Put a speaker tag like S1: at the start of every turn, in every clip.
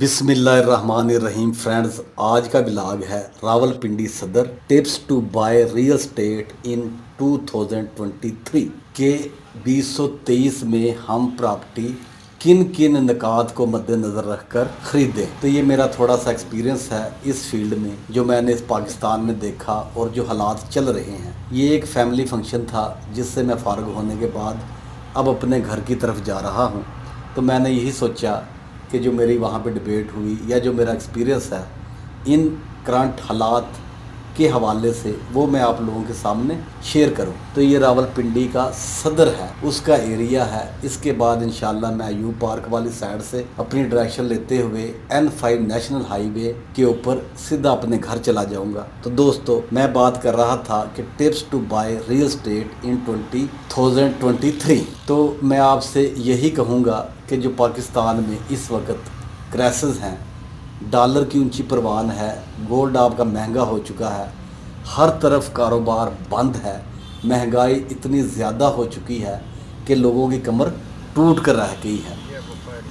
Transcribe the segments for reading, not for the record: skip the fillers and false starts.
S1: बिस्मिल्लाहिर्रहमानिर्रहीम फ्रेंड्स, आज का ब्लॉग है Rawalpindi Saddar tips to buy real estate in 2023 के 2023 में हम प्रॉपर्टी किन किन निकात को मद्देनज़र रखकर ख़रीदें। तो ये मेरा थोड़ा सा एक्सपीरियंस है इस फील्ड में, जो मैंने इस पाकिस्तान में देखा और जो हालात चल रहे हैं। ये एक फैमिली फंक्शन था जिससे मैं फ़ारिग होने के बाद अब अपने घर की तरफ जा रहा हूँ। तो मैंने यही सोचा कि जो मेरी वहाँ पे डिबेट हुई या जो मेरा एक्सपीरियंस है इन करंट हालात के हवाले से वो मैं आप लोगों के सामने शेयर करूं। तो ये रावलपिंडी का सदर है, उसका एरिया है। इसके बाद इंशाल्लाह मैं अयूब पार्क वाली साइड से अपनी डायरेक्शन लेते हुए N5 नेशनल हाईवे के ऊपर सीधा अपने घर चला जाऊंगा। तो दोस्तों, मैं बात कर रहा था कि tips to buy real estate in 2023। तो मैं आपसे यही कहूँगा कि जो पाकिस्तान में इस वक्त क्राइसिस हैं, डॉलर की ऊंची परवान है, गोल्ड आपका महंगा हो चुका है, हर तरफ कारोबार बंद है, महंगाई इतनी ज़्यादा हो चुकी है कि लोगों की कमर टूट कर रह गई है।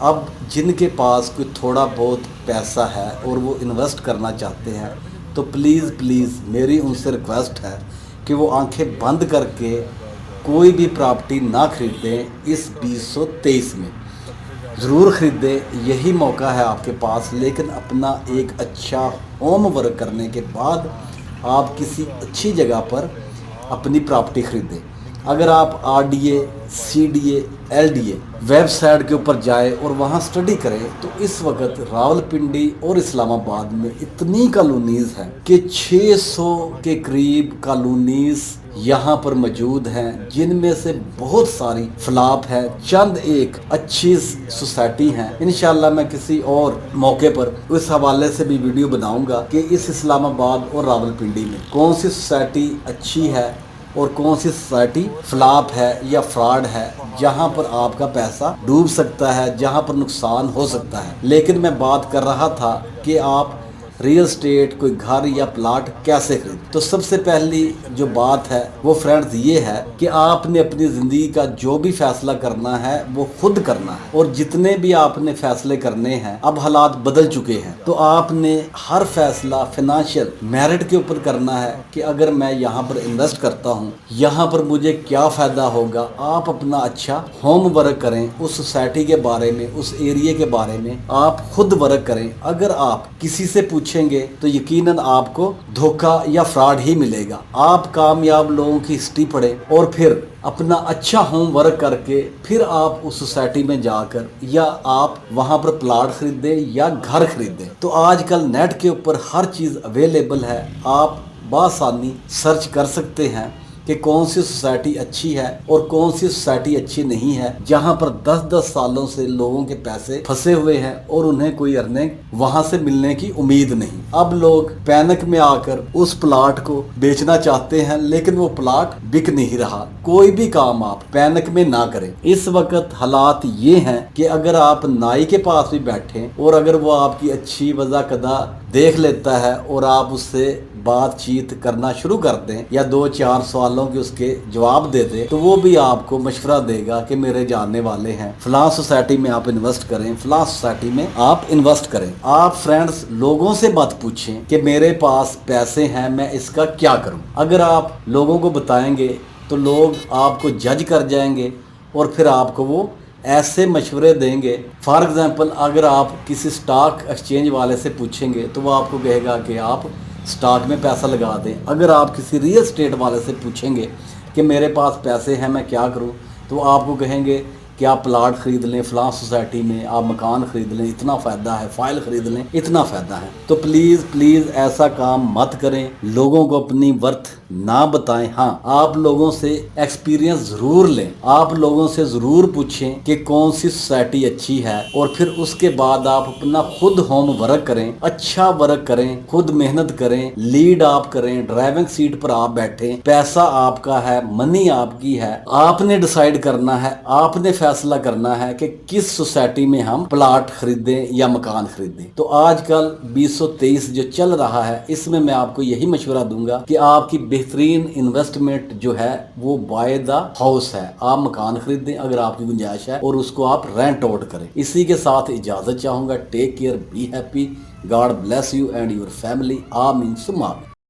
S1: अब जिनके पास कोई थोड़ा बहुत पैसा है और वो इन्वेस्ट करना चाहते हैं, तो प्लीज़ मेरी उनसे रिक्वेस्ट है कि वो आंखें बंद करके कोई भी प्रॉपर्टी ना खरीदें इस 2023 में। ज़रूर ख़रीदें, यही मौका है आपके पास, लेकिन अपना एक अच्छा होम वर्क करने के बाद आप किसी अच्छी जगह पर अपनी प्रॉपर्टी ख़रीदें। अगर आप RDA, CDA, LDA वेबसाइट के ऊपर जाए और वहाँ स्टडी करें, तो इस वक्त रावलपिंडी और इस्लामाबाद में इतनी कॉलोनीज़ हैं कि 600 के करीब कॉलोनीज़ यहाँ पर मौजूद हैं, जिनमें से बहुत सारी फ्लॉप है, चंद एक अच्छी सोसाइटी हैं। इंशाल्लाह मैं किसी और मौके पर उस हवाले से भी वीडियो बनाऊंगा कि इस इस्लामाबाद और रावलपिंडी में कौन सी सोसाइटी अच्छी है और कौन सी सोसाइटी फ्लॉप है या फ्रॉड है, जहां पर आपका पैसा डूब सकता है, जहां पर नुकसान हो सकता है। लेकिन मैं बात कर रहा था कि आप रियल एस्टेट कोई घर या प्लाट कैसे खरीद। तो सबसे पहली जो बात है वो फ्रेंड्स ये है कि आपने अपनी ज़िंदगी का जो भी फैसला करना है वो खुद करना है, और जितने भी आपने फैसले करने हैं, अब हालात बदल चुके हैं, तो आपने हर फैसला फाइनेंशियल मेरिट के ऊपर करना है कि अगर मैं यहाँ पर इन्वेस्ट करता हूँ, यहाँ पर मुझे क्या फ़ायदा होगा। आप अपना अच्छा होम वर्क करें, उस सोसाइटी के बारे में, उस एरिया के बारे में आप खुद वर्क करें। अगर आप किसी से पूछेंगे तो यकीनन आपको धोखा या फ्रॉड ही मिलेगा। आप कामयाब लोगों की हिस्ट्री पढ़ें और फिर अपना अच्छा होम वर्क करके फिर आप उस सोसाइटी में जाकर या आप वहां पर प्लाट खरीदें या घर खरीदें। तो आजकल नेट के ऊपर हर चीज़ अवेलेबल है, आप बआसानी सर्च कर सकते हैं कि कौन सी सोसाइटी अच्छी है और कौन सी सोसाइटी अच्छी नहीं है, जहां पर 10-10 सालों से लोगों के पैसे फंसे हुए हैं और उन्हें कोई अर्निंग वहां से मिलने की उम्मीद नहीं। अब लोग पैनिक में आकर उस प्लाट को बेचना चाहते हैं, लेकिन वो प्लाट बिक नहीं रहा। कोई भी काम आप पैनिक में ना करें। इस वक्त हालात ये हैं कि अगर आप नाई के पास भी बैठे और अगर वो आपकी अच्छी वज़ा कदा देख लेता है और आप उससे बातचीत करना शुरू कर दें या 2-4 सवालों के उसके जवाब दे दें, तो वो भी आपको मशवरा देगा कि मेरे जानने वाले हैं, फलां सोसाइटी में आप इन्वेस्ट करें, फलां सोसाइटी में आप इन्वेस्ट करें। आप फ्रेंड्स लोगों से मत पूछें कि मेरे पास पैसे हैं, मैं इसका क्या करूं। अगर आप लोगों को बताएंगे तो लोग आपको जज कर जाएंगे और फिर आपको वो ऐसे मशवरे देंगे। फॉर एग्जांपल, अगर आप किसी स्टॉक एक्सचेंज वाले से पूछेंगे तो वो आपको कहेगा कि आप स्टॉक में पैसा लगा दें। अगर आप किसी रियल एस्टेट वाले से पूछेंगे कि मेरे पास पैसे हैं, मैं क्या करूं, तो आपको कहेंगे कि आप प्लाट ख़रीद लें, फलां सोसाइटी में आप मकान ख़रीद लें, इतना फ़ायदा है, फाइल ख़रीद लें, इतना फ़ायदा है। तो प्लीज़ ऐसा काम मत करें, लोगों को अपनी वर्थ ना बताएं। हाँ, आप लोगों से एक्सपीरियंस ज़रूर लें, आप लोगों से ज़रूर पूछें कि कौन सी सोसाइटी अच्छी है, और फिर उसके बाद आप अपना खुद होम वर्क करें, अच्छा वर्क करें, खुद मेहनत करें, लीड आप करें, ड्राइविंग सीट पर आप बैठें। पैसा आपका है, मनी आपकी है, आपने डिसाइड करना है, आपने फैसला करना है कि किस सोसाइटी में हम प्लाट खरीदें या मकान खरीदें। तो आजकल 2023 जो चल रहा है, इसमें मैं आपको यही मशवरा दूंगा कि आपकी बेहतरीन इन्वेस्टमेंट जो है वो बाय द हाउस है। आप मकान खरीदें अगर आपकी गुंजाइश है, और उसको आप रेंट आउट करें। इसी के साथ इजाजत चाहूंगा। Take care, be happy, God bless you and your family. आमीन सुम्मा आमीन।